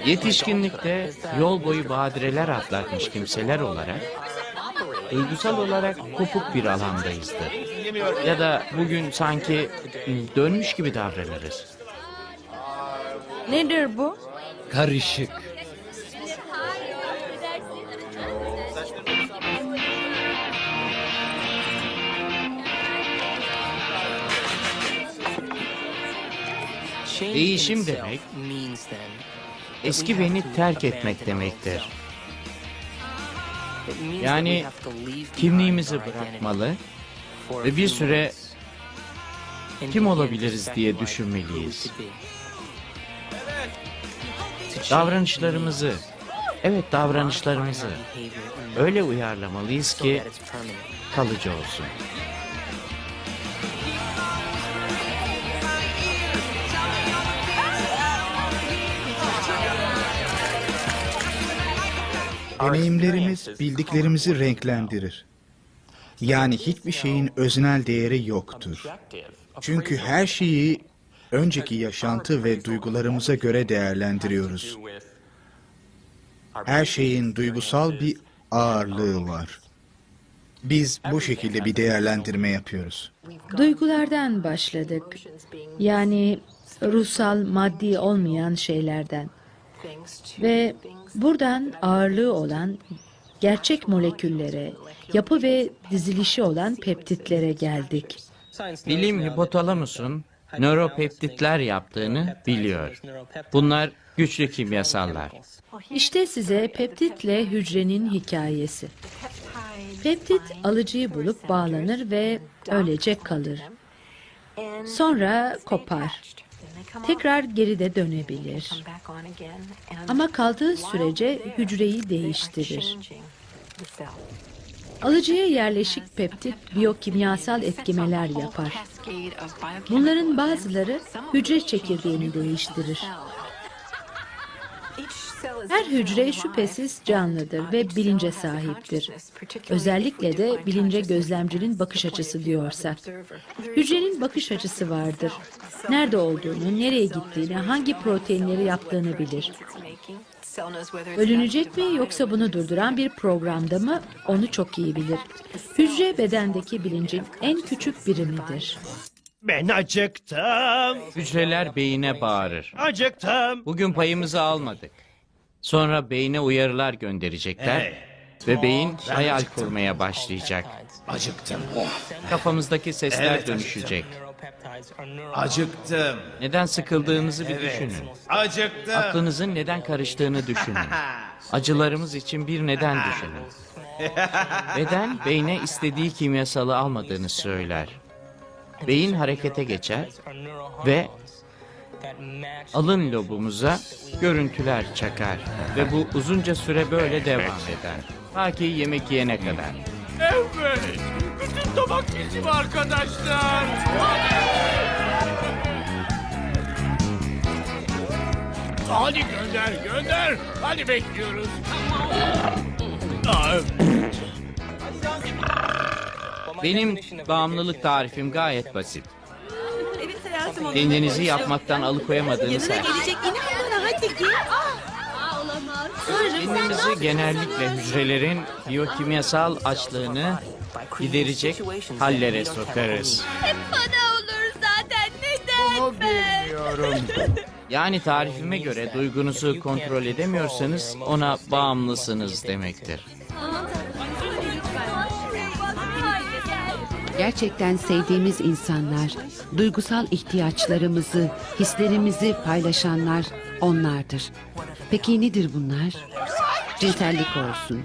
Yetişkinlikte yol boyu badireler atlatmış kimseler olarak, duygusal olarak kopuk bir alandayızdır. Ya da bugün sanki dönmüş gibi davranırız. Nedir bu? Karışık. Değişim demek, eski beni terk etmek demektir. Yani kimliğimizi bırakmalı ve bir süre kim olabiliriz diye düşünmeliyiz. Davranışlarımızı, davranışlarımızı öyle uyarlamalıyız ki kalıcı olsun. Deneyimlerimiz bildiklerimizi renklendirir. Yani hiçbir şeyin öznel değeri yoktur. Çünkü her şeyi önceki yaşantı ve duygularımıza göre değerlendiriyoruz. Her şeyin duygusal bir ağırlığı var. Biz bu şekilde bir değerlendirme yapıyoruz. Duygulardan başladık. Yani ruhsal, maddi olmayan şeylerden. Ve buradan ağırlığı olan gerçek moleküllere, yapı ve dizilişi olan peptitlere geldik. Bilim hipotalamusun nöropeptitler yaptığını biliyor. Bunlar güçlü kimyasallar. İşte size peptitle hücrenin hikayesi. Peptit alıcıyı bulup bağlanır ve öylece kalır. Sonra kopar. Tekrar geride dönebilir. Ama kaldığı sürece hücreyi değiştirir. Alıcıya yerleşik peptit biyokimyasal etkimeler yapar. Bunların bazıları hücre çekirdeğini değiştirir. Her hücre şüphesiz canlıdır ve bilince sahiptir. Özellikle de bilince gözlemcinin bakış açısı diyorsak. Hücrenin bakış açısı vardır. Nerede olduğunu, nereye gittiğini, hangi proteinleri yaptığını bilir. Bölünecek mi yoksa bunu durduran bir programda mı onu çok iyi bilir. Hücre bedendeki bilincin en küçük birimidir. Ben acıktım. Hücreler beyine bağırır. Acıktım. Bugün payımızı almadık. Sonra beyine uyarılar gönderecekler ve beyin hayal kurmaya başlayacak. Acıktım. Kafamızdaki sesler dönüşecek. Acıktım. Neden sıkıldığınızı bir düşünün. Acıktım. Aklınızın neden karıştığını düşünün. Acılarımız için bir neden düşünün. Beden beyne istediği kimyasalı almadığını söyler. Beyin harekete geçer ve alın lobumuza görüntüler çakar. Ve bu uzunca süre böyle devam eder. Ta ki yemek yiyene kadar. Evet. Bütün tabak bizim arkadaşlar. Hadi gönder. Hadi bekliyoruz. Benim bağımlılık tarifim gayet basit. Kendinizi yapmaktan alıkoyamadığınız her şey. Kendimizi genellikle hücrelerin biyokimyasal açlığını giderecek hallere sokarız. Hep bana olur zaten. Neden ben? Yani tarifime göre duygunuzu kontrol edemiyorsanız ona bağımlısınız demektir. Gerçekten sevdiğimiz insanlar, duygusal ihtiyaçlarımızı, hislerimizi paylaşanlar onlardır. Peki nedir bunlar? Cinsellik olsun,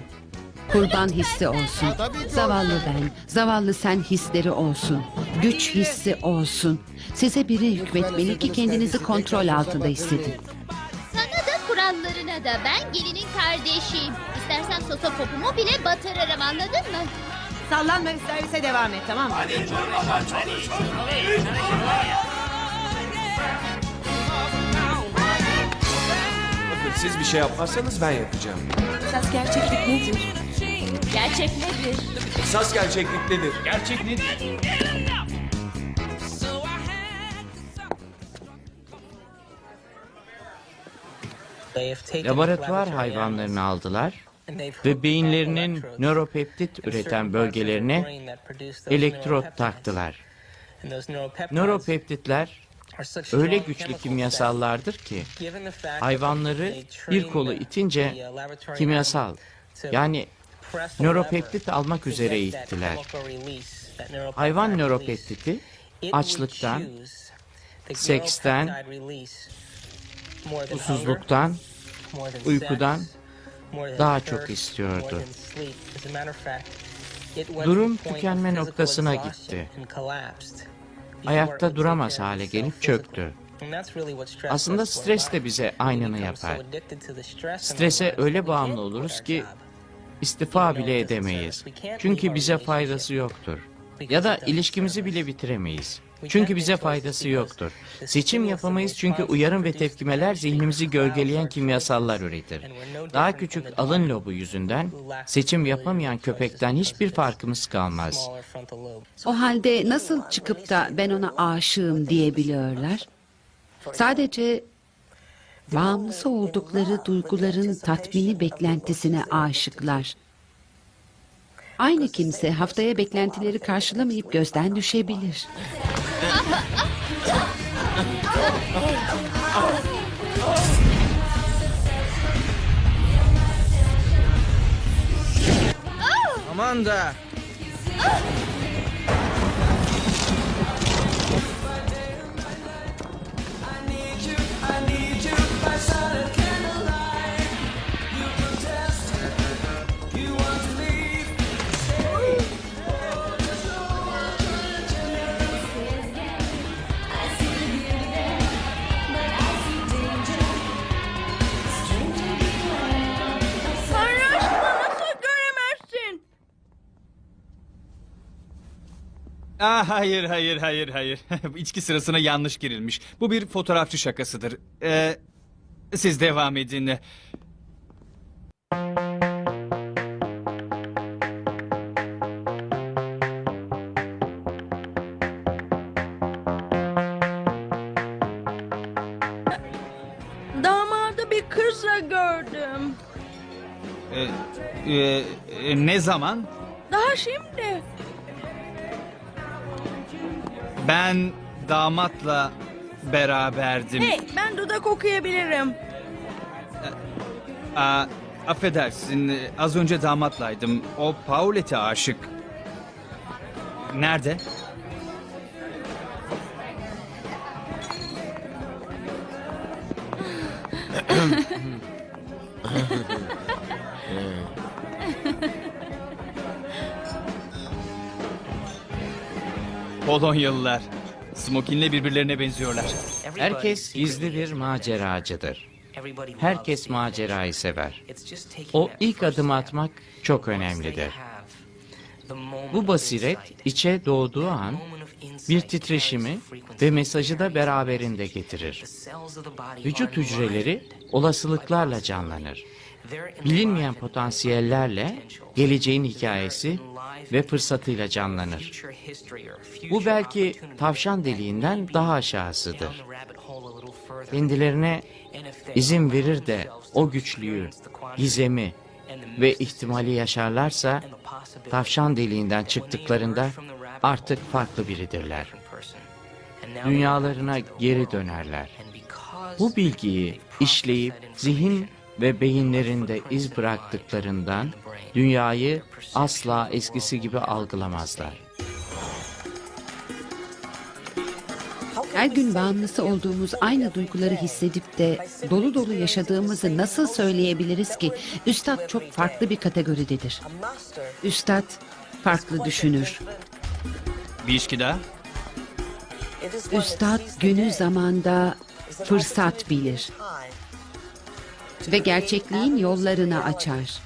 kurban hissi olsun, zavallı ben, zavallı sen hisleri olsun, güç hissi olsun. Size biri hükmetmeli ki kendinizi kontrol altında hissedin. Sana da kurallarına da ben gelinin kardeşiyim. İstersen sotopopumu bile batırırım, anladın mı? Sallanma ve servise devam et, tamam mı? Bakın siz bir şey yapmazsanız ben yapacağım. Esas gerçeklik nedir? Gerçek nedir? Esas gerçeklik nedir? Gerçek nedir? Laboratuvar hayvanlarını aldılar ve beyinlerinin nöropeptit üreten bölgelerine elektrot taktılar. Nöropeptitler öyle güçlü kimyasallardır ki hayvanları bir kolu itince kimyasal, yani nöropeptit almak üzere ittiler. Hayvan nöropeptiti açlıktan, seksten, susuzluktan, uykudan daha çok istiyordu. Durum tükenme noktasına gitti. Ayakta duramaz hale gelip çöktü. Aslında stres de bize aynını yapar. Strese öyle bağımlı oluruz ki istifa bile edemeyiz. Çünkü bize faydası yoktur. Ya da ilişkimizi bile bitiremeyiz. Çünkü bize faydası yoktur. Seçim yapamayız çünkü uyarım ve tepkimeler zihnimizi gölgeleyen kimyasallar üretir. Daha küçük alın lobu yüzünden seçim yapamayan köpekten hiçbir farkımız kalmaz. O halde nasıl çıkıp da ben ona aşığım diyebiliyorlar? Sadece bağımlısı oldukları duyguların tatmini beklentisine aşıklar. Aynı kimse haftaya beklentileri karşılamayıp gözden düşebilir. Amanda. Tanrı aşkına nasıl göremezsin? Hayır. İçki sırasına yanlış girilmiş. Bu bir fotoğrafçı şakasıdır. Siz devam edin. Damadı bir kızla gördüm. Ne zaman? Daha şimdi. Ben damatla beraberdim. Hey, ben dudak okuyabilirim. Affedersin, az önce damatlaydım. O Paulette'e aşık. Nerede? Polonyalılar. Smokin'le birbirlerine benziyorlar. Herkes gizli bir maceracıdır. Herkes macerayı sever. O ilk adım atmak çok önemlidir. Bu basiret içe doğduğu an bir titreşimi ve mesajı da beraberinde getirir. Vücut hücreleri olasılıklarla canlanır. Bilinmeyen potansiyellerle geleceğin hikayesi ve fırsatıyla canlanır. Bu belki tavşan deliğinden daha aşağısıdır. Kendilerine izin verir de o güçlüğü, gizemi ve ihtimali yaşarlarsa tavşan deliğinden çıktıklarında artık farklı biridirler. Dünyalarına geri dönerler. Bu bilgiyi işleyip zihin ve beyinlerinde iz bıraktıklarından dünyayı asla eskisi gibi algılamazlar. Her gün bağımlısı olduğumuz aynı duyguları hissedip de dolu dolu yaşadığımızı nasıl söyleyebiliriz ki? Üstad çok farklı bir kategoridedir. Üstad farklı düşünür. Bir içki daha? Üstad günü zamanda fırsat bilir ve gerçekliğin yollarını açar.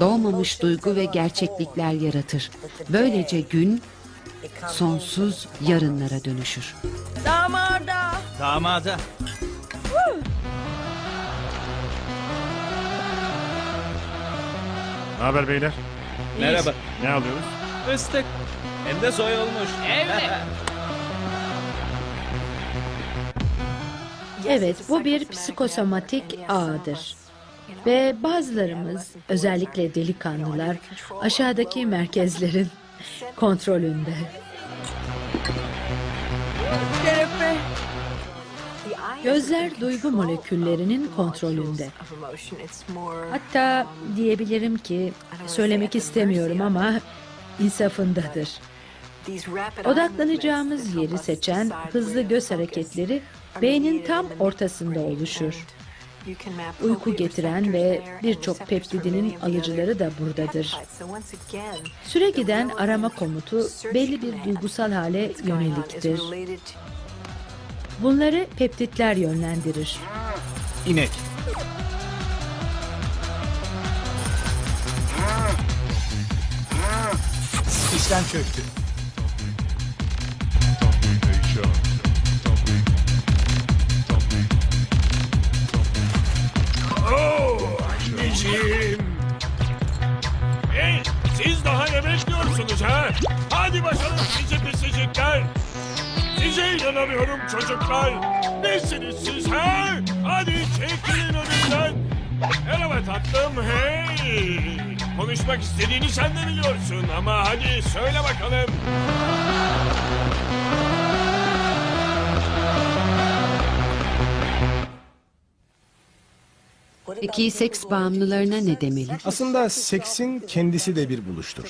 Doğmamış duygu ve gerçeklikler yaratır. Böylece gün sonsuz yarınlara dönüşür. Damada. Damada. Ne haber beyler? Merhaba. Ne alıyoruz? Istık. Hem de soyulmuş. Evet. Evet, bu bir psikosomatik ağdır. Ve bazılarımız, özellikle delikanlılar, aşağıdaki merkezlerin kontrolünde. Şerefe. Gözler duygu moleküllerinin kontrolünde. Hatta diyebilirim ki, söylemek istemiyorum ama insafındadır. Odaklanacağımız yeri seçen hızlı göz hareketleri beynin tam ortasında oluşur. Uyku getiren ve birçok peptidinin alıcıları da buradadır. Süregiden arama komutu belli bir duygusal hale yöneliktir. Bunları peptitler yönlendirir. İnek. İşlem çöktü. Anneciğim. Hey, siz daha ne bekliyorsunuz ha? Hadi bakalım sizi pisicikler. Size inanamıyorum çocuklar. Nesiniz siz ha? Hadi çekilin önümden. Merhaba tatlım, hey. Konuşmak istediğini sen de biliyorsun ama hadi söyle bakalım. Peki seks bağımlılarına ne demeli? Aslında seksin kendisi de bir buluştur.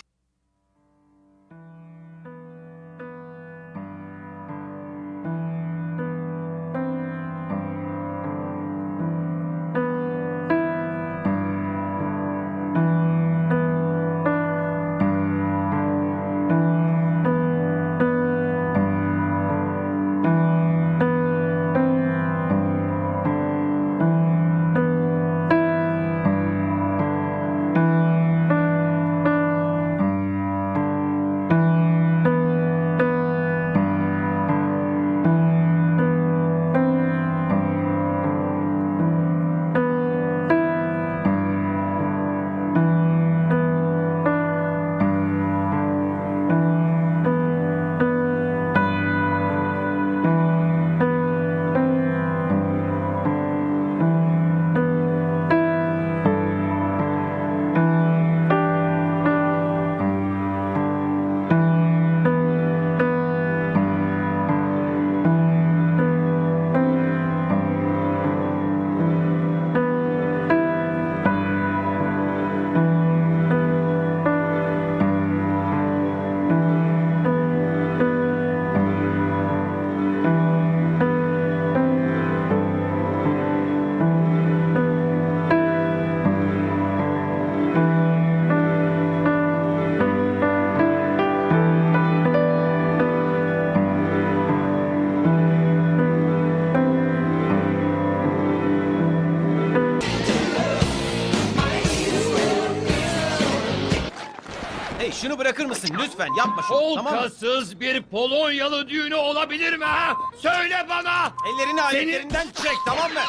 Hey şunu bırakır mısın lütfen yapma şunu tamam mı? Kolkasız bir Polonyalı düğünü olabilir mi ha? Söyle bana! Ellerini aletlerinden çek tamam mı?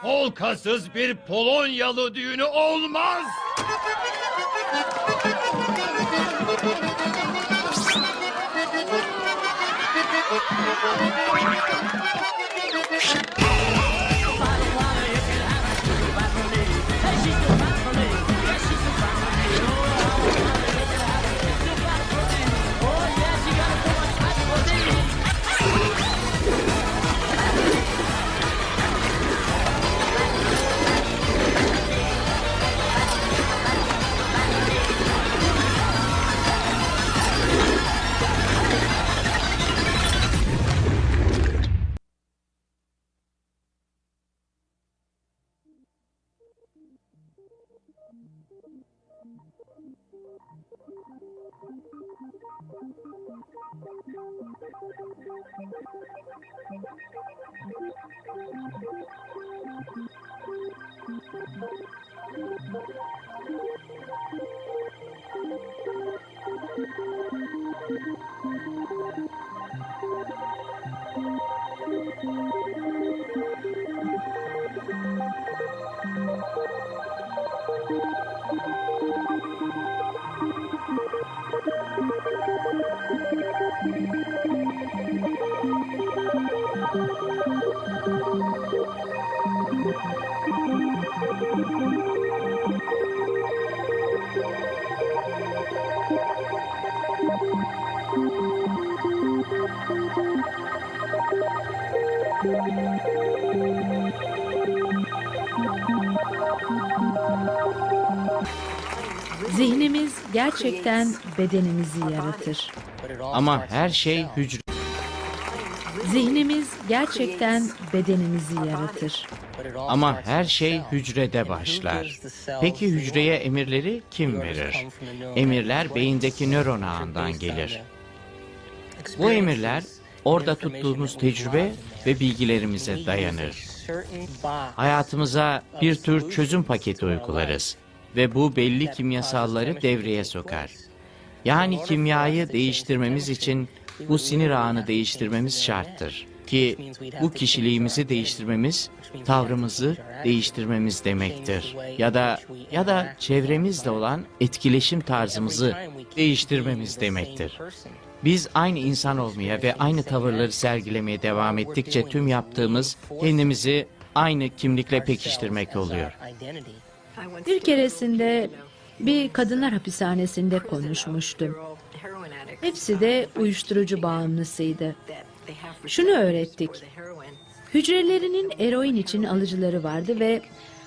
Kolkasız bir Polonyalı düğünü olmaz! Zihnimiz gerçekten bedenimizi yaratır. Ama her şey hücre. Zihnimiz gerçekten bedenimizi yaratır. Ama her şey hücrede başlar. Peki hücreye emirleri kim verir? Emirler beyindeki nöron ağından gelir. Bu emirler orada tuttuğumuz tecrübe ve bilgilerimize dayanır. Hayatımıza bir tür çözüm paketi uygularız ve bu belli kimyasalları devreye sokar. Yani kimyayı değiştirmemiz için bu sinir ağını değiştirmemiz şarttır. Ki bu kişiliğimizi değiştirmemiz, tavrımızı değiştirmemiz demektir. Ya da çevremizle olan etkileşim tarzımızı değiştirmemiz demektir. Biz aynı insan olmaya ve aynı tavırları sergilemeye devam ettikçe tüm yaptığımız kendimizi aynı kimlikle pekiştirmek oluyor. Bir keresinde bir kadınlar hapishanesinde konuşmuştum. Hepsi de uyuşturucu bağımlısıydı. Şunu öğrettik. Hücrelerinin eroin için alıcıları vardı ve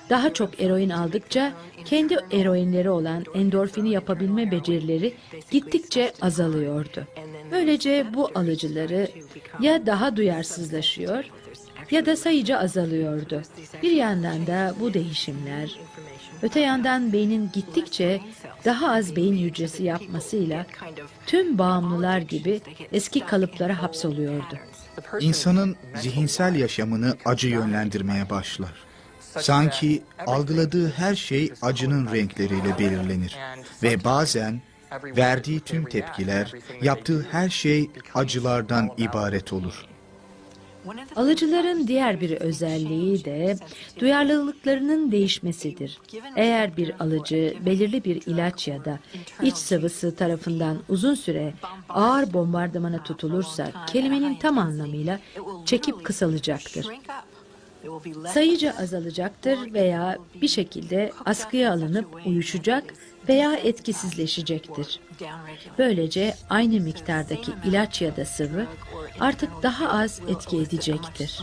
daha çok eroin aldıkça kendi eroinleri olan endorfini yapabilme becerileri gittikçe azalıyordu. Böylece bu alıcıları ya daha duyarsızlaşıyor ya da sayıca azalıyordu. Bir yandan da bu değişimler, öte yandan beynin gittikçe daha az beyin hücresi yapmasıyla tüm bağımlılar gibi eski kalıplara hapsoluyordu. İnsanın zihinsel yaşamını acı yönlendirmeye başlar. Sanki algıladığı her şey acının renkleriyle belirlenir ve bazen verdiği tüm tepkiler, yaptığı her şey acılardan ibaret olur. Alıcıların diğer bir özelliği de duyarlılıklarının değişmesidir. Eğer bir alıcı belirli bir ilaç ya da iç sıvısı tarafından uzun süre ağır bombardımana tutulursa kelimenin tam anlamıyla çekip kısalacaktır. Sayıca azalacaktır veya bir şekilde askıya alınıp uyuşacak veya etkisizleşecektir. Böylece aynı miktardaki ilaç ya da sıvı artık daha az etki edecektir.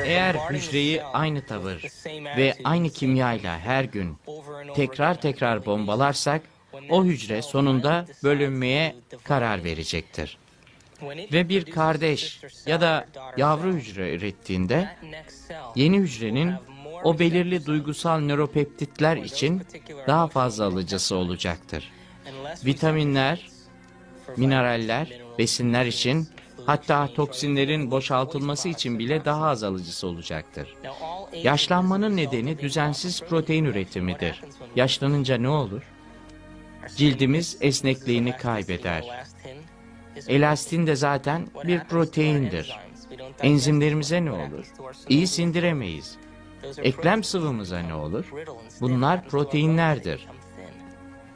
Eğer hücreyi aynı tavır ve aynı kimyayla her gün tekrar bombalarsak, o hücre sonunda bölünmeye karar verecektir. Ve bir kardeş ya da yavru hücre ürettiğinde, yeni hücrenin o belirli duygusal nöropeptitler için daha fazla alıcısı olacaktır. Vitaminler, mineraller, besinler için, hatta toksinlerin boşaltılması için bile daha az alıcısı olacaktır. Yaşlanmanın nedeni düzensiz protein üretimidir. Yaşlanınca ne olur? Cildimiz esnekliğini kaybeder. Elastin de zaten bir proteindir. Enzimlerimize ne olur? İyi sindiremeyiz. Eklem sıvımıza ne olur? Bunlar proteinlerdir.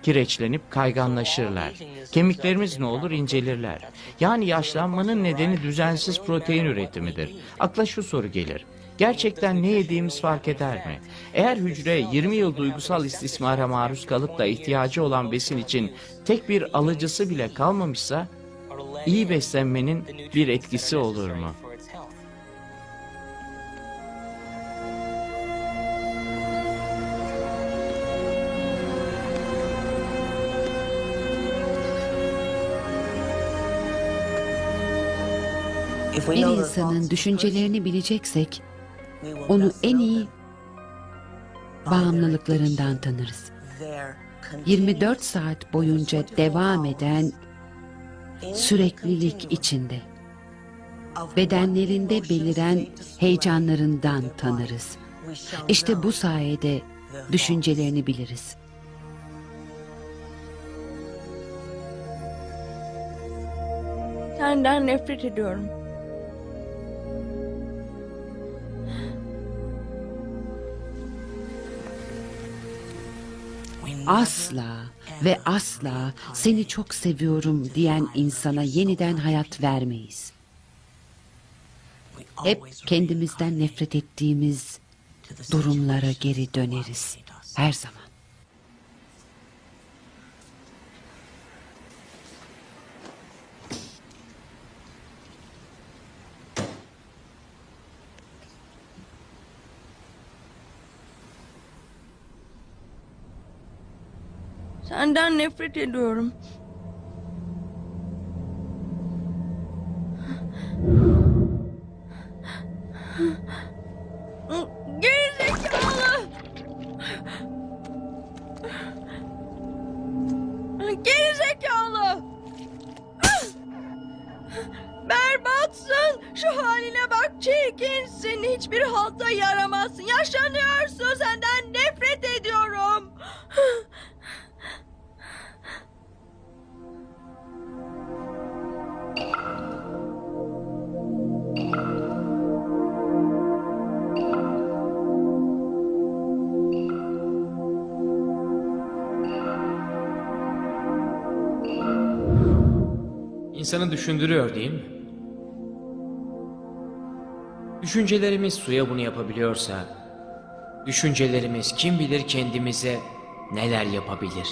Kireçlenip kayganlaşırlar. Kemiklerimiz ne olur? İncelirler. Yani yaşlanmanın nedeni düzensiz protein üretimidir. Akla şu soru gelir. Gerçekten ne yediğimiz fark eder mi? Eğer hücre 20 yıl duygusal istismara maruz kalıp da ihtiyacı olan besin için tek bir alıcısı bile kalmamışsa, iyi beslenmenin bir etkisi olur mu? Bir insanın düşüncelerini bileceksek, onu en iyi bağımlılıklarından tanırız. 24 saat boyunca devam eden süreklilik içinde. Bedenlerinde beliren heyecanlarından tanırız. İşte bu sayede düşüncelerini biliriz. Senden nefret ediyorum. Asla ve asla seni çok seviyorum diyen insana yeniden hayat vermeyiz. Hep kendimizden nefret ettiğimiz durumlara geri döneriz. Her zaman. Senden nefret ediyorum. Gerizekalı! Gerizekalı! Berbatsın! Şu haline bak, çirkinsin. Hiçbir halta yaramazsın. Yaşlanıyorsun. Senden nefret ediyorum. İnsanı düşündürüyor değil mi? Düşüncelerimiz suya bunu yapabiliyorsa, düşüncelerimiz kim bilir kendimize neler yapabilir?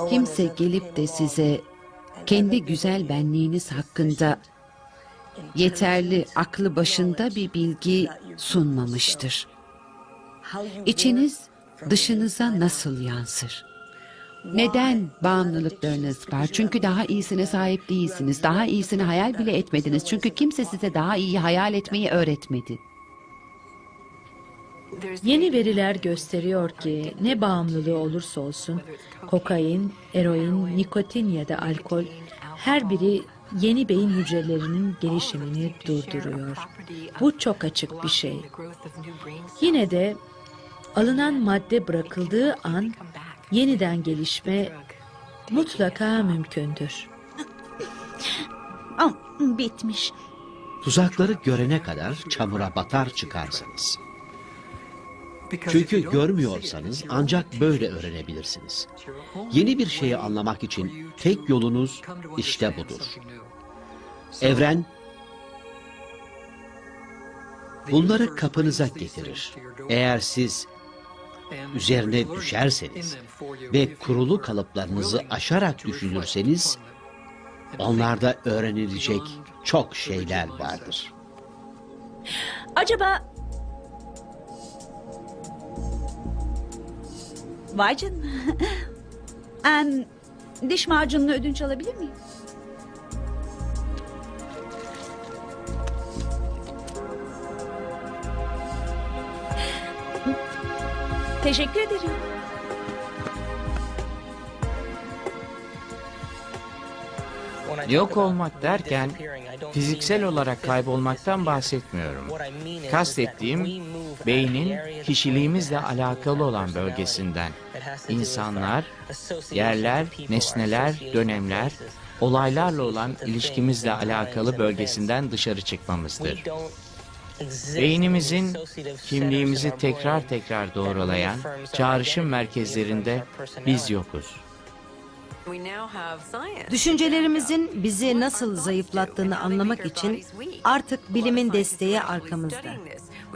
Kimse gelip de size kendi güzel benliğiniz hakkında yeterli aklı başında bir bilgi sunmamıştır. İçiniz dışınıza nasıl yansır? Neden bağımlılıklarınız var? Çünkü daha iyisine sahip değilsiniz. Daha iyisini hayal bile etmediniz. Çünkü kimse size daha iyi hayal etmeyi öğretmedi. Yeni veriler gösteriyor ki ne bağımlılığı olursa olsun, kokain, eroin, nikotin ya da alkol, her biri yeni beyin hücrelerinin gelişimini durduruyor. Bu çok açık bir şey. Yine de alınan madde bırakıldığı an yeniden gelişme mutlaka mümkündür. Bitmiş. Tuzakları görene kadar çamura batar çıkarsınız. Çünkü görmüyorsanız ancak böyle öğrenebilirsiniz. Yeni bir şeyi anlamak için tek yolunuz işte budur. Evren bunları kapınıza getirir. Eğer siz üzerine düşerseniz ve kurulu kalıplarınızı aşarak düşünürseniz, onlarda öğrenilecek çok şeyler vardır. Acaba... Vay canına. Diş macununu ödünç alabilir miyim? Teşekkür ederim. Yok olmak derken fiziksel olarak kaybolmaktan bahsetmiyorum. Kastettiğim beynin kişiliğimizle alakalı olan bölgesinden. İnsanlar, yerler, nesneler, dönemler, olaylarla olan ilişkimizle alakalı bölgesinden dışarı çıkmamızdır. Beynimizin kimliğimizi tekrar tekrar doğrulayan çağrışım merkezlerinde biz yokuz. Düşüncelerimizin bizi nasıl zayıflattığını anlamak için artık bilimin desteği arkamızda.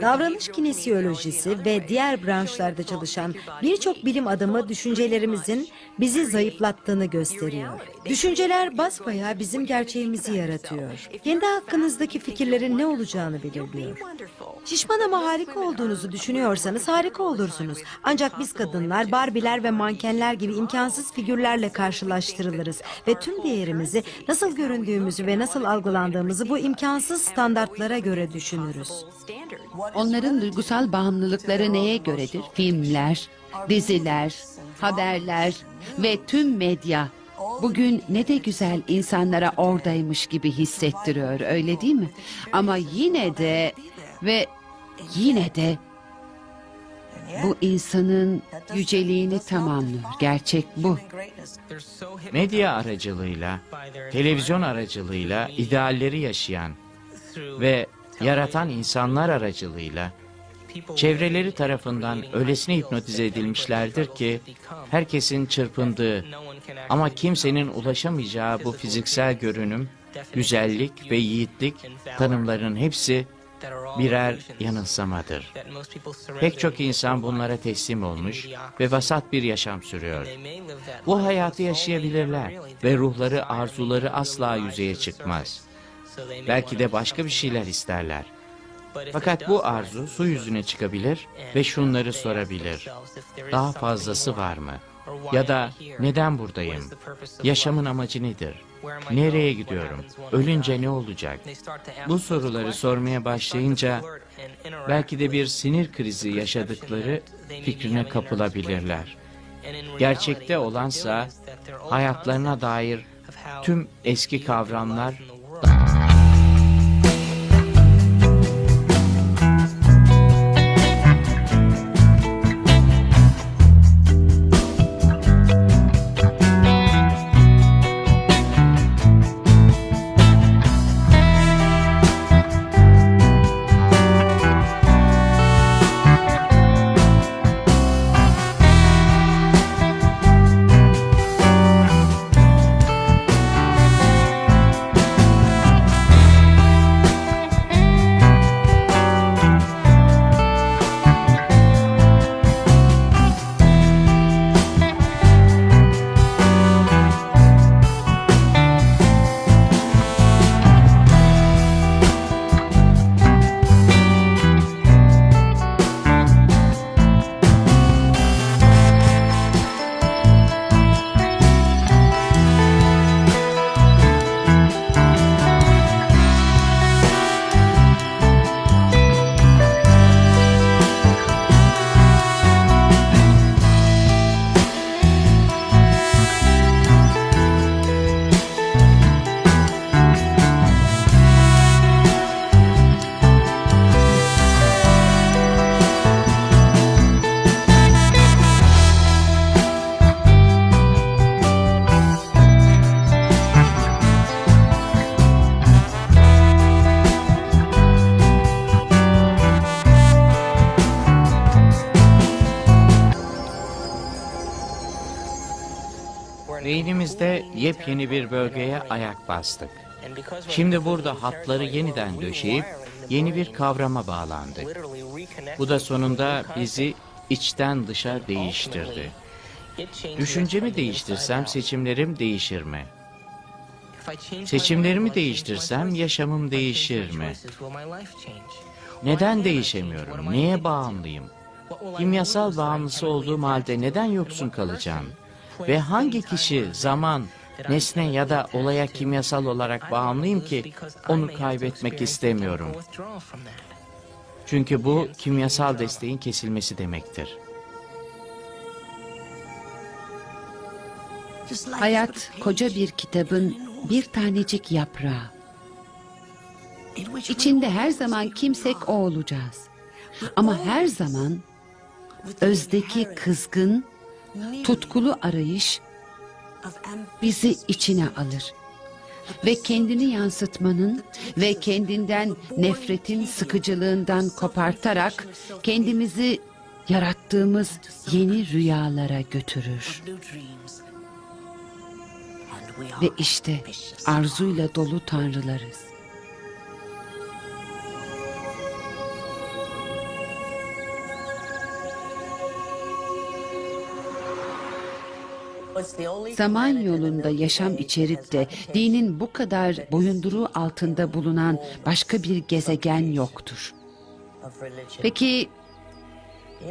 Davranış kinesiolojisi ve diğer branşlarda çalışan birçok bilim adamı düşüncelerimizin bizi zayıflattığını gösteriyor. Düşünceler basbayağı bizim gerçeğimizi yaratıyor. Kendi hakkınızdaki fikirlerin ne olacağını belirliyor. Şişman ama harika olduğunuzu düşünüyorsanız harika olursunuz. Ancak biz kadınlar, Barbie'ler ve mankenler gibi imkansız figürlerle karşılaştırılırız ve tüm değerimizi, nasıl göründüğümüzü ve nasıl algılandığımızı bu imkansız standartlara göre düşünürüz. Onların duygusal bağımlılıkları neye göredir? Filmler, diziler, haberler ve tüm medya. Bugün ne de güzel insanlara oradaymış gibi hissettiriyor, öyle değil mi? Ama yine de bu insanın yüceliğini tamamlıyor. Gerçek bu. Medya aracılığıyla, televizyon aracılığıyla idealleri yaşayan ve yaratan insanlar aracılığıyla çevreleri tarafından öylesine hipnotize edilmişlerdir ki herkesin çırpındığı ama kimsenin ulaşamayacağı bu fiziksel görünüm, güzellik ve yiğitlik tanımlarının hepsi birer yanılsamadır. Pek çok insan bunlara teslim olmuş ve vasat bir yaşam sürüyor. Bu hayatı yaşayabilirler ve ruhları, arzuları asla yüzeye çıkmaz. Belki de başka bir şeyler isterler. Fakat bu arzu su yüzüne çıkabilir ve şunları sorabilir: daha fazlası var mı? Ya da neden buradayım? Yaşamın amacı nedir? Nereye gidiyorum? Ölünce ne olacak? Bu soruları sormaya başlayınca belki de bir sinir krizi yaşadıkları fikrine kapılabilirler. Gerçekte olansa hayatlarına dair tüm eski kavramlar beynimizde yepyeni bir bölgeye ayak bastık. Şimdi burada hatları yeniden döşeyip yeni bir kavrama bağlandık. Bu da sonunda bizi içten dışa değiştirdi. Düşüncemi değiştirsem seçimlerim değişir mi? Seçimlerimi değiştirsem yaşamım değişir mi? Neden değişemiyorum? Neye bağımlıyım? Kimyasal bağımlısı olduğum halde neden yoksun kalacağım? Ve hangi kişi, zaman, nesne ya da olaya kimyasal olarak bağımlıyım ki onu kaybetmek istemiyorum? Çünkü bu kimyasal desteğin kesilmesi demektir. Hayat koca bir kitabın bir tanecik yaprağı. İçinde her zaman kimsek o olacağız. Ama her zaman özdeki kızgın, tutkulu arayış bizi içine alır. Ve kendini yansıtmanın ve kendinden nefretin sıkıcılığından kopartarak kendimizi yarattığımız yeni rüyalara götürür. Ve işte arzuyla dolu tanrılarız. Samanyolu'nda yaşam içerip de dinin bu kadar boyunduruğu altında bulunan başka bir gezegen yoktur. Peki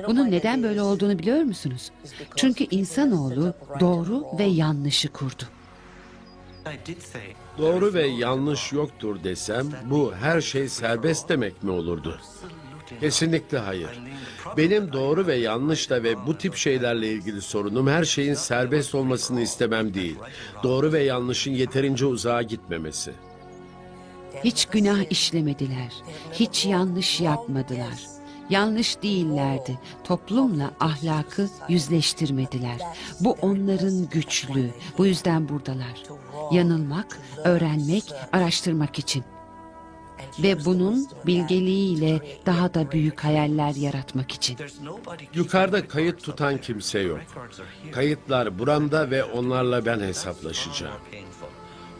bunun neden böyle olduğunu biliyor musunuz? Çünkü insanoğlu doğru ve yanlışı kurdu. Doğru ve yanlış yoktur desem bu her şey serbest demek mi olurdu? Kesinlikle hayır. Benim doğru ve yanlışla ve bu tip şeylerle ilgili sorunum her şeyin serbest olmasını istemem değil. Doğru ve yanlışın yeterince uzağa gitmemesi. Hiç günah işlemediler, hiç yanlış yapmadılar. Yanlış değillerdi. Toplumla ahlakı yüzleştirmediler. Bu onların güçlüğü. Bu yüzden buradalar. Yanılmak, öğrenmek, araştırmak için. Ve bunun bilgeliğiyle daha da büyük hayaller yaratmak için. Yukarıda kayıt tutan kimse yok. Kayıtlar buramda ve onlarla ben hesaplaşacağım.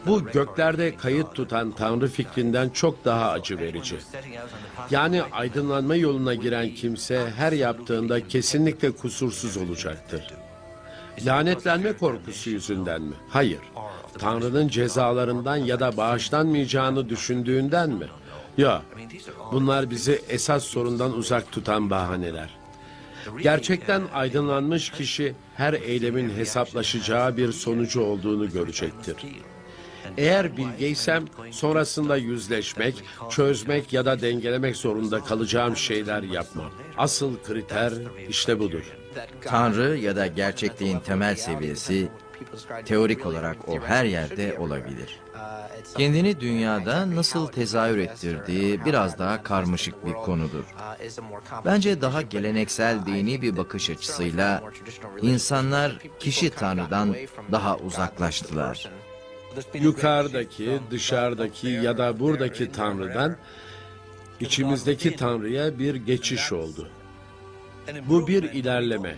Bu göklerde kayıt tutan Tanrı fikrinden çok daha acı verici. Yani aydınlanma yoluna giren kimse her yaptığında kesinlikle kusursuz olacaktır. Lanetlenme korkusu yüzünden mi? Hayır. Tanrı'nın cezalarından ya da bağışlanmayacağını düşündüğünden mi? Ya, bunlar bizi esas sorundan uzak tutan bahaneler. Gerçekten aydınlanmış kişi her eylemin hesaplaşacağı bir sonucu olduğunu görecektir. Eğer bilgeysem sonrasında yüzleşmek, çözmek ya da dengelemek zorunda kalacağım şeyler yapmam. Asıl kriter işte budur. Tanrı ya da gerçekliğin temel seviyesi teorik olarak o her yerde olabilir. Kendini dünyada nasıl tezahür ettirdiği biraz daha karmaşık bir konudur. Bence daha geleneksel dini bir bakış açısıyla insanlar kişi Tanrı'dan daha uzaklaştılar. Yukarıdaki, dışarıdaki ya da buradaki Tanrı'dan içimizdeki Tanrı'ya bir geçiş oldu. Bu bir ilerleme.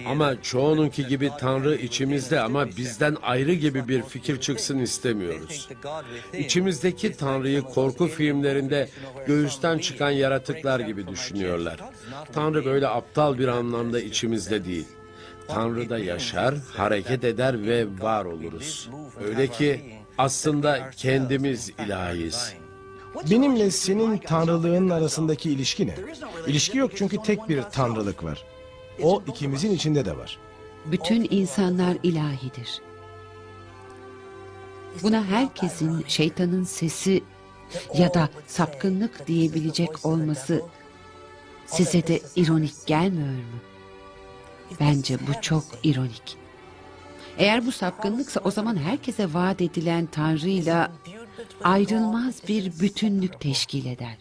Ama çoğununki gibi Tanrı içimizde ama bizden ayrı gibi bir fikir çıksın istemiyoruz. İçimizdeki Tanrı'yı korku filmlerinde göğüsten çıkan yaratıklar gibi düşünüyorlar. Tanrı böyle aptal bir anlamda içimizde değil. Tanrı'da yaşar, hareket eder ve var oluruz. Öyle ki aslında kendimiz ilahiyiz. Benimle senin tanrılığın arasındaki ilişki ne? İlişki yok çünkü tek bir tanrılık var. O ikimizin içinde de var. Bütün insanlar ilahidir. Buna herkesin şeytanın sesi ya da sapkınlık diyebilecek olması size de ironik gelmiyor mu? Bence bu çok ironik. Eğer bu sapkınlıksa o zaman herkese vaat edilen Tanrı'yla ayrılmaz bir bütünlük teşkil eder.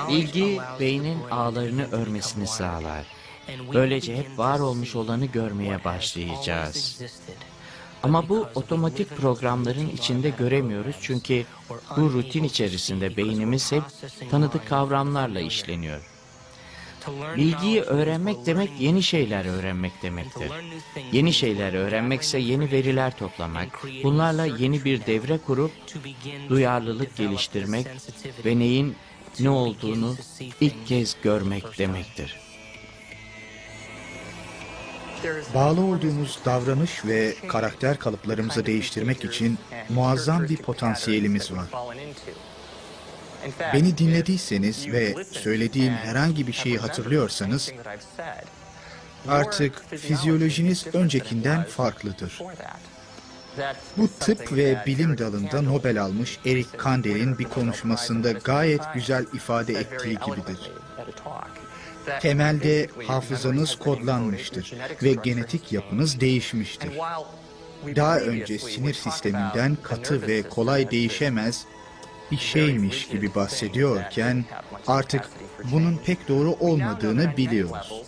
Bilgi beynin ağlarını örmesini sağlar. Böylece hep var olmuş olanı görmeye başlayacağız. Ama bu otomatik programların içinde göremiyoruz çünkü bu rutin içerisinde beynimiz hep tanıdık kavramlarla işleniyor. Bilgiyi öğrenmek demek yeni şeyler öğrenmek demektir. Yeni şeyler öğrenmekse yeni veriler toplamak, bunlarla yeni bir devre kurup duyarlılık geliştirmek ve neyin ne olduğunu ilk kez görmek demektir. Bağlı olduğumuz davranış ve karakter kalıplarımızı değiştirmek için muazzam bir potansiyelimiz var. Beni dinlediyseniz ve söylediğim herhangi bir şeyi hatırlıyorsanız, artık fizyolojiniz öncekinden farklıdır. Bu tıp ve bilim dalında Nobel almış Eric Kandel'in bir konuşmasında gayet güzel ifade ettiği gibidir. Temelde hafızanız kodlanmıştır ve genetik yapınız değişmiştir. Daha önce sinir sisteminden katı ve kolay değişemez bir şeymiş gibi bahsediyorken artık bunun pek doğru olmadığını biliyoruz.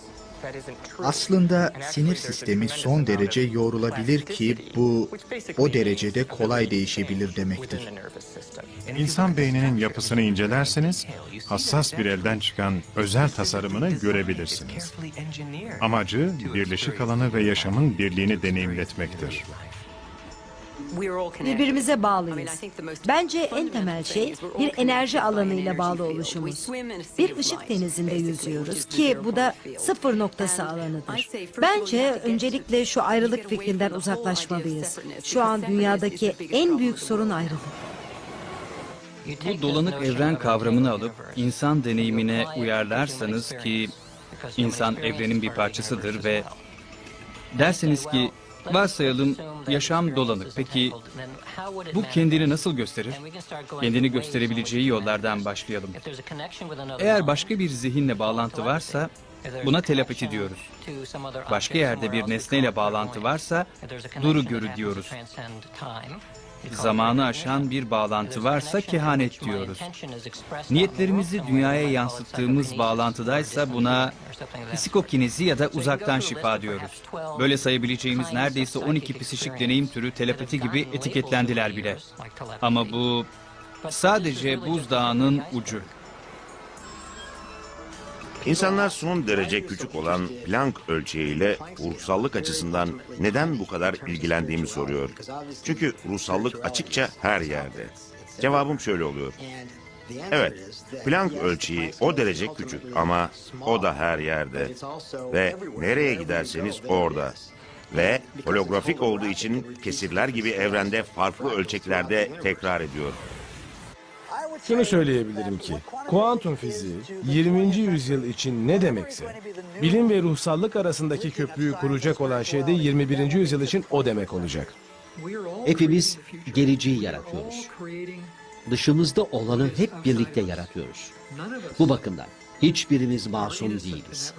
Aslında sinir sistemi son derece yorulabilir ki bu o derecede kolay değişebilir demektir. İnsan beyninin yapısını incelerseniz hassas bir elden çıkan özel tasarımını görebilirsiniz. Amacı birleşik alanı ve yaşamın birliğini deneyimletmektir. Birbirimize bağlıyız. Bence en temel şey bir enerji alanıyla bağlı oluşumuz. Bir ışık denizinde yüzüyoruz ki bu da sıfır noktası alanıdır. Bence öncelikle şu ayrılık fikrinden uzaklaşmalıyız. Şu an dünyadaki en büyük sorun ayrılık. Bu dolanık evren kavramını alıp insan deneyimine uyarlarsanız ki insan evrenin bir parçasıdır ve derseniz ki varsayalım yaşam dolanık. Peki bu kendini nasıl gösterir? Kendini gösterebileceği yollardan başlayalım. Eğer başka bir zihinle bağlantı varsa buna telepati diyoruz. Başka yerde bir nesneyle bağlantı varsa duru görü diyoruz. Zamanı aşan bir bağlantı varsa kehanet diyoruz. Niyetlerimizi dünyaya yansıttığımız bağlantıdaysa buna psikokinezi ya da uzaktan şifa diyoruz. Böyle sayabileceğimiz neredeyse 12 psişik deneyim türü telepati gibi etiketlendiler bile. Ama bu sadece buzdağının ucu. İnsanlar son derece küçük olan Planck ölçeğiyle ruhsallık açısından neden bu kadar ilgilendiğimi soruyor. Çünkü ruhsallık açıkça her yerde. Cevabım şöyle oluyor. Evet, Planck ölçeği o derece küçük ama o da her yerde. Ve nereye giderseniz orada. Ve holografik olduğu için kesirler gibi evrende farklı ölçeklerde tekrar ediyor. Şunu söyleyebilirim ki, kuantum fiziği 20. yüzyıl için ne demekse, bilim ve ruhsallık arasındaki köprüyü kuracak olan şey de 21. yüzyıl için o demek olacak. Hepimiz geleceği yaratıyoruz. Dışımızda olanı hep birlikte yaratıyoruz. Bu bakımdan hiçbirimiz masum değiliz.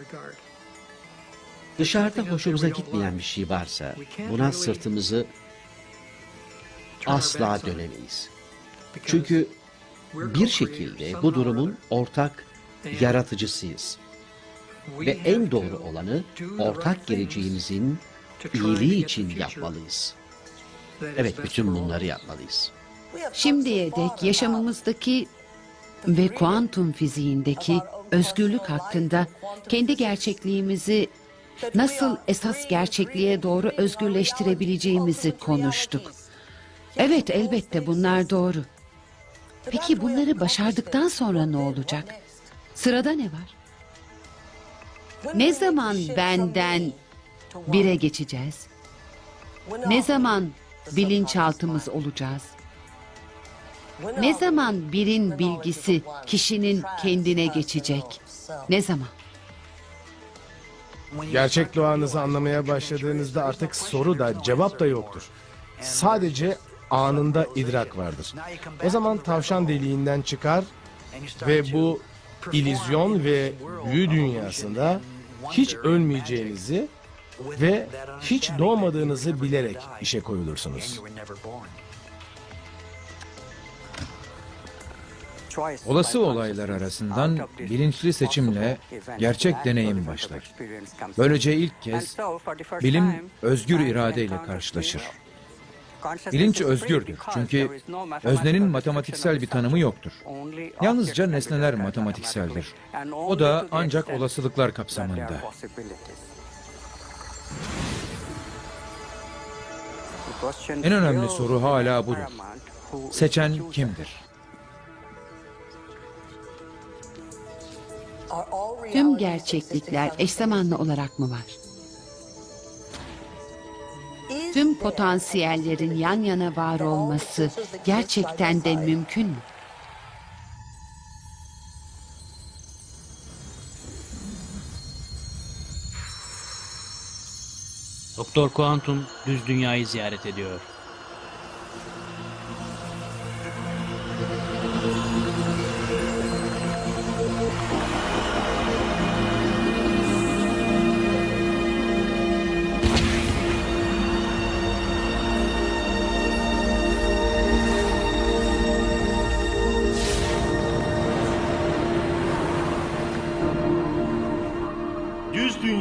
Dışarıda hoşumuza gitmeyen bir şey varsa buna sırtımızı asla dönemeyiz. Çünkü bir şekilde bu durumun ortak yaratıcısıyız. Ve en doğru olanı ortak geleceğimizin iyiliği için yapmalıyız. Evet, bütün bunları yapmalıyız. Şimdiye dek yaşamımızdaki ve kuantum fiziğindeki özgürlük hakkında kendi gerçekliğimizi nasıl esas gerçekliğe doğru özgürleştirebileceğimizi konuştuk. Evet, elbette bunlar doğru. Peki bunları başardıktan sonra ne olacak? Sırada ne var? Ne zaman benden bire geçeceğiz? Ne zaman bilinçaltımız olacağız? Ne zaman birin bilgisi kişinin kendine geçecek? Ne zaman? Gerçek doğanızı anlamaya başladığınızda artık soru da cevap da yoktur. Sadece anında idrak vardır. O zaman tavşan deliğinden çıkar ve bu illüzyon ve büyü dünyasında hiç ölmeyeceğinizi ve hiç doğmadığınızı bilerek işe koyulursunuz. Olası olaylar arasından bilinçli seçimle gerçek deneyim başlar. Böylece ilk kez bilim özgür iradeyle karşılaşır. Bilinç özgürdür çünkü öznenin matematiksel bir tanımı yoktur. Yalnızca nesneler matematikseldir. O da ancak olasılıklar kapsamında. En önemli soru hala budur. Seçen kimdir? Tüm gerçeklikler eş zamanlı olarak mı var? Tüm potansiyellerin yan yana var olması gerçekten de mümkün mü? Doktor Kuantum düz dünyayı ziyaret ediyor.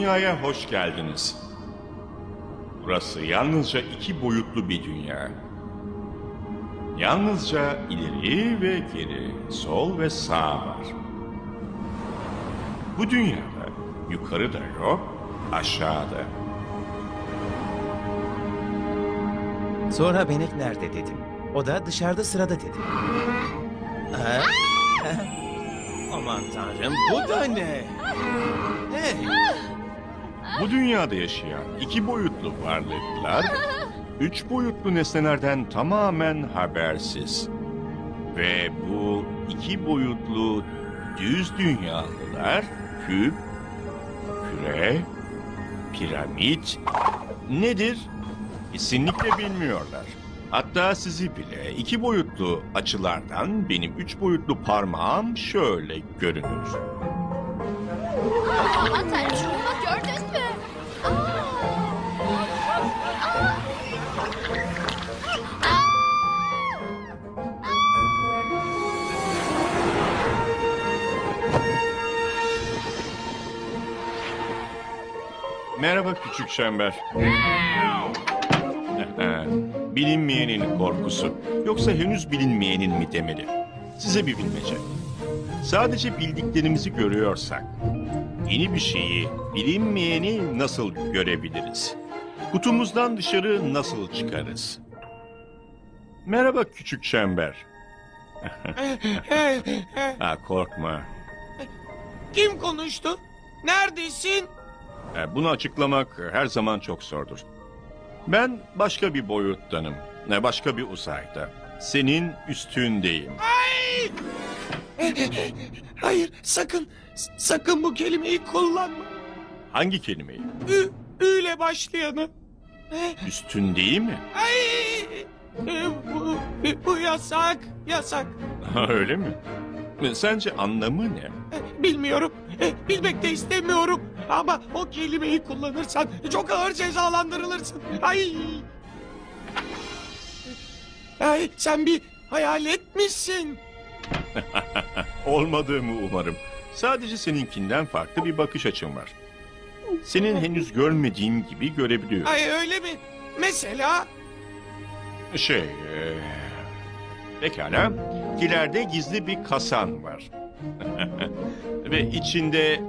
dünyaya hoş geldiniz. Burası yalnızca 2 boyutlu bir dünya. Yalnızca ileri ve geri, sol ve sağ var. Bu dünyada yukarı da yok, aşağıda. Sonra Benek nerede dedim. O da dışarıda sırada dedi. Ha? Aman tanrım, bu da ne? Hey! Bu dünyada yaşayan 2 boyutlu varlıklar, 3 boyutlu nesnelerden tamamen habersiz. Ve bu 2 boyutlu düz dünyalılar, küp, küre, piramit nedir? Kesinlikle bilmiyorlar. Hatta sizi bile 2 boyutlu açılardan benim 3 boyutlu parmağım şöyle görünür. Aman tanrım, şunu bak, gördün mü? Merhaba küçük çember. Bilinmeyenin korkusu. Yoksa henüz bilinmeyenin mi demeli? Size bir bilmece. Sadece bildiklerimizi görüyorsak, yeni bir şeyi, bilinmeyeni nasıl görebiliriz? Kutumuzdan dışarı nasıl çıkarız? Merhaba küçük çember. Korkma. Kim konuştu? Neredesin? Bunu açıklamak her zaman çok zordur. Ben başka bir boyuttanım. Başka bir uzayda. Senin üstündeyim. Ay! Hayır, sakın bu kelimeyi kullanma. Hangi kelimeyi? Ü'yle başlayanı. Üstündeyim mi? Ay! Bu yasak. Öyle mi? Sence anlamı ne? Bilmiyorum. Bilmek de istemiyorum. Ama o kelimeyi kullanırsan çok ağır cezalandırılırsın. Ay, sen bir hayalet misin? Olmadığımı umarım. Sadece seninkinden farklı bir bakış açım var. Senin henüz görmediğin gibi görebiliyorum. Ay, öyle mi? Mesela? Pekala. İleride gizli bir kasan var. Ve içinde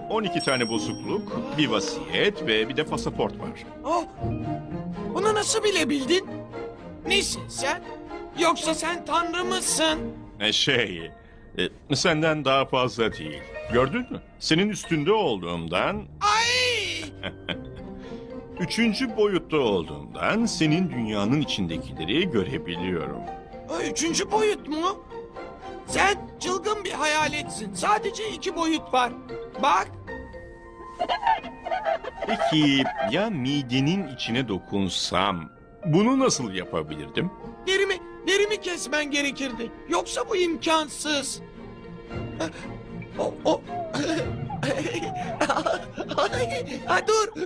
12 tane bozukluk, bir vasiyet ve bir de pasaport var. Oh, bunu nasıl bilebildin? Nesin sen? Yoksa sen tanrı mısın? Senden daha fazla değil. Gördün mü? Senin üstünde olduğumdan... Ay! 3. boyutta olduğumdan senin dünyanın içindekileri görebiliyorum. 3. boyut mu? Sen çılgın bir hayaletsin. Sadece 2 boyut var. Bak. Peki ya midenin içine dokunsam bunu nasıl yapabilirdim? Derimi kesmen gerekirdi. Yoksa bu imkansız.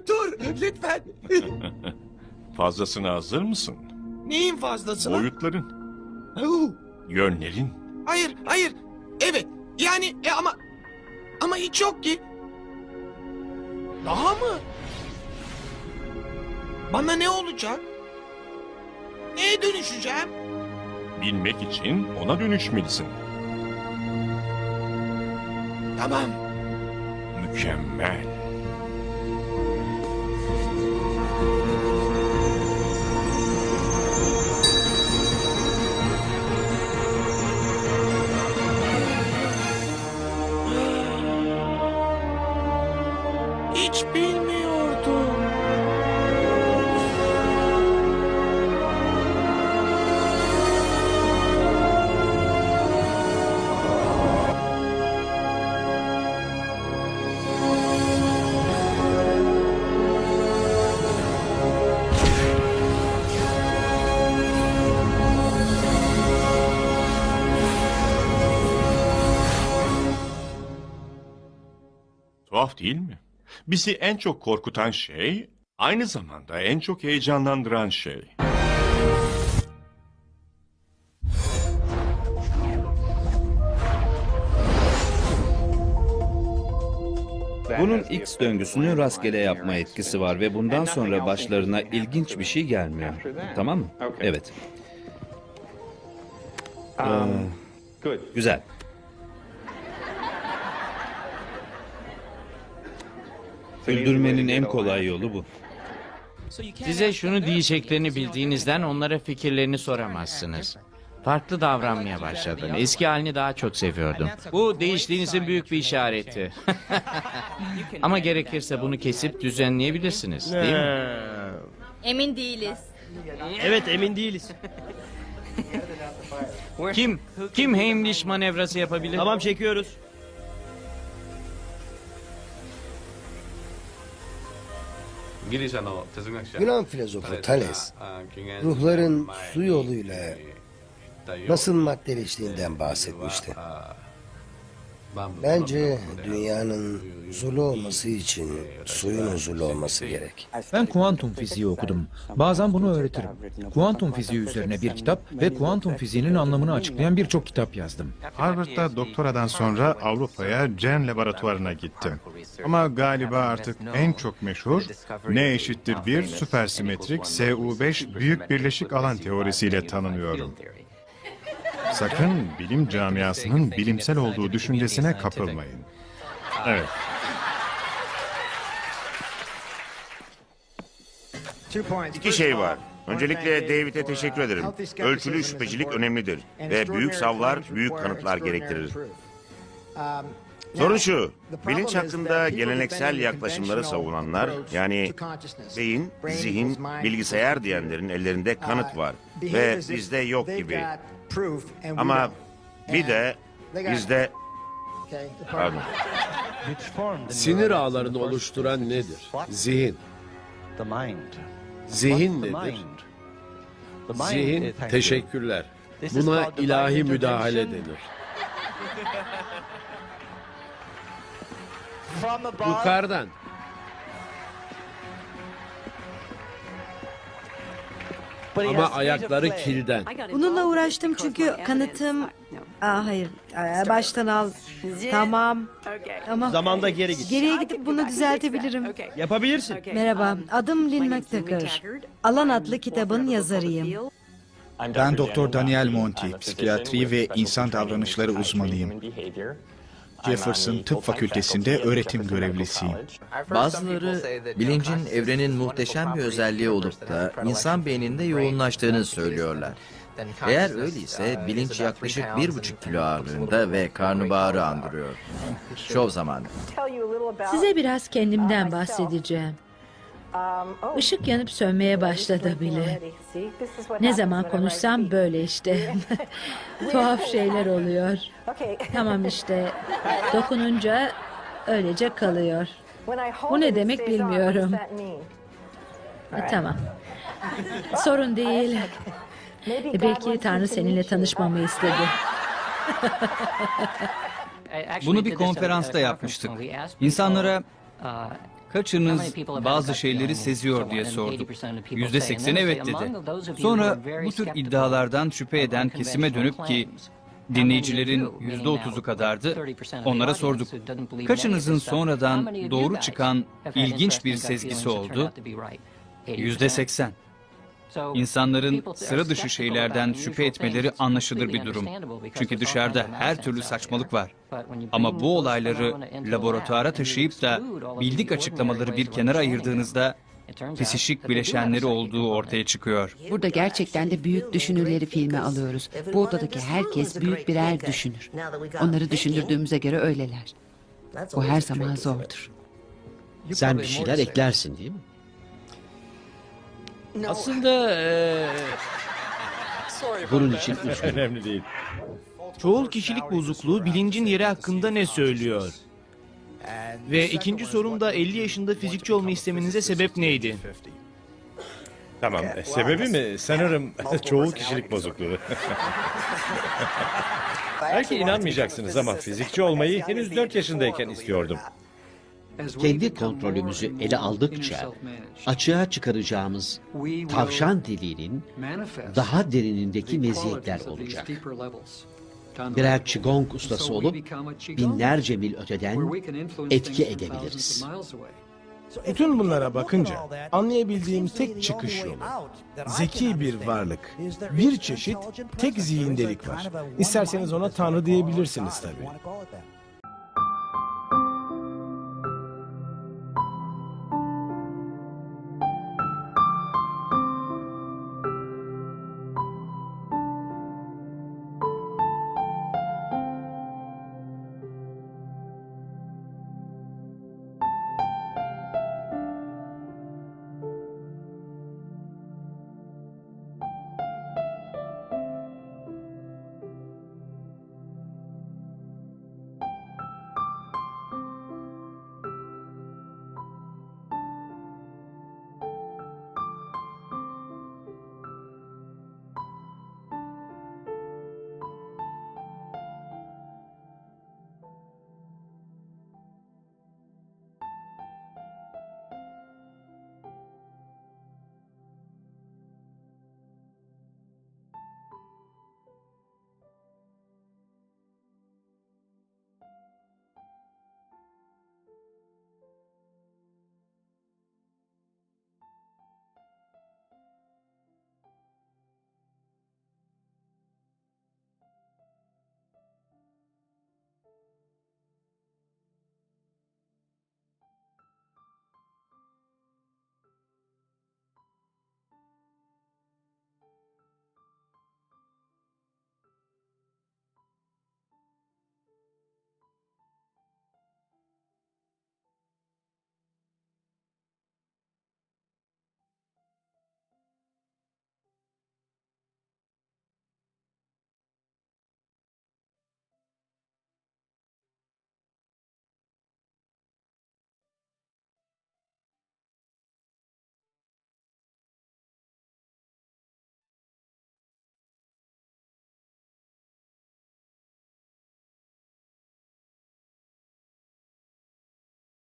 Dur lütfen. Fazlasına hazır mısın? Neyin fazlasına? Boyutların. Yönlerin. Hayır. Evet. Yani ama hiç yok ki. Daha mı? Bana ne olacak? Neye dönüşeceğim? Bilmek için ona dönüşmelisin. Tamam. Mükemmel. Hiç bilmiyordum. Tuhaf değil mi? Bizi en çok korkutan şey, aynı zamanda en çok heyecanlandıran şey. Bunun X döngüsünü rastgele yapma etkisi var ve bundan sonra başlarına ilginç bir şey gelmiyor. Tamam mı? Evet. Güzel. Güldürmenin en kolay yolu bu. Size şunu diyeceklerini bildiğinizden onlara fikirlerini soramazsınız. Farklı davranmaya başladın. Eski halini daha çok seviyordun. Bu değiştiğinizin büyük bir işareti. Ama gerekirse bunu kesip düzenleyebilirsiniz, değil mi? Emin değiliz. Evet, emin değiliz. Kim Heimlich manevrası yapabilir? Tamam, çekiyoruz. Yunan filozofu Thales, ruhların su yoluyla nasıl maddeleştiğinden bahsetmişti. Bence dünyanın huzurlu olması için suyun huzurlu olması gerek. Ben kuantum fiziği okudum. Bazen bunu öğretirim. Kuantum fiziği üzerine bir kitap ve kuantum fiziğinin anlamını açıklayan birçok kitap yazdım. Harvard'da doktoradan sonra Avrupa'ya CERN laboratuvarına gittim. Ama galiba artık en çok meşhur N eşittir 1 süpersimetrik SU5 büyük birleşik alan teorisiyle tanınıyorum. Sakın bilim camiasının bilimsel olduğu düşüncesine kapılmayın. Evet. İki şey var. Öncelikle David'e teşekkür ederim. Ölçülü şüphecilik önemlidir ve büyük savlar büyük kanıtlar gerektirir. Sorun şu, bilinç hakkında geleneksel yaklaşımları savunanlar, yani beyin, zihin, bilgisayar diyenlerin ellerinde kanıt var ve bizde yok gibi. Ama bir de bizde... Pardon. Sinir ağlarını oluşturan nedir? Zihin. Zihin nedir? Zihin, teşekkürler. Buna ilahi müdahale denir. Yukarıdan. Ama ayakları kilden. Bununla uğraştım çünkü kanıtım... hayır, baştan al. Tamam. Zamanda geri git. Geriye gidip bunu düzeltebilirim. Yapabilirsin. Merhaba, adım Lynn McTaggart. Alan adlı kitabın yazarıyım. Ben Doktor Daniel Monti, psikiyatri ve insan davranışları uzmanıyım. Jefferson Tıp Fakültesi'nde öğretim görevlisiyim. Bazıları bilincin evrenin muhteşem bir özelliği olup da insan beyninde yoğunlaştığını söylüyorlar. Eğer öyleyse bilinç yaklaşık 1,5 kilo ağırlığında ve karnabaharı andırıyor. Şov zamanı. Size biraz kendimden bahsedeceğim. Işık yanıp sönmeye başladı bile. Ne zaman konuşsam böyle işte. Tuhaf şeyler oluyor. Tamam işte. Dokununca öylece kalıyor. Bu ne demek bilmiyorum. Tamam. Sorun değil. Belki Tanrı seninle tanışmamı istedi. Bunu bir konferansta yapmıştık. İnsanlara kaçınız bazı şeyleri seziyor diye sorduk. %80 evet dedi. Sonra bu tür iddialardan şüphe eden kesime dönüp ki dinleyicilerin %30'u kadardı, onlara sorduk. Kaçınızın sonradan doğru çıkan ilginç bir sezgisi oldu? %80. İnsanların sıra dışı şeylerden şüphe etmeleri anlaşılır bir durum. Çünkü dışarıda her türlü saçmalık var. Ama bu olayları laboratuvara taşıyıp da bildik açıklamaları bir kenara ayırdığınızda psişik bileşenleri olduğu ortaya çıkıyor. Burada gerçekten de büyük düşünürleri filme alıyoruz. Bu odadaki herkes büyük birer düşünür. Onları düşündürdüğümüze göre öyleler. Bu her zaman zordur. Sen bir şeyler eklersin değil mi? Aslında... Bunun için üzgünüm. Önemli değil. Çoğul kişilik bozukluğu bilincin yeri hakkında ne söylüyor? Ve ikinci sorum da 50 yaşında fizikçi olma istemenize sebep neydi? Tamam, sebebi mi? Sanırım çoğul kişilik bozukluğu. Belki inanmayacaksınız ama fizikçi olmayı henüz 4 yaşındayken istiyordum. Kendi kontrolümüzü ele aldıkça açığa çıkaracağımız tavşan deliğinin daha derinindeki meziyetler olacak. birer Qigong ustası olup binlerce mil öteden etki edebiliriz. Bütün bunlara bakınca anlayabildiğim tek çıkış yolu. Zeki bir varlık. Bir çeşit tek zihindelik var. İsterseniz ona Tanrı diyebilirsiniz tabii.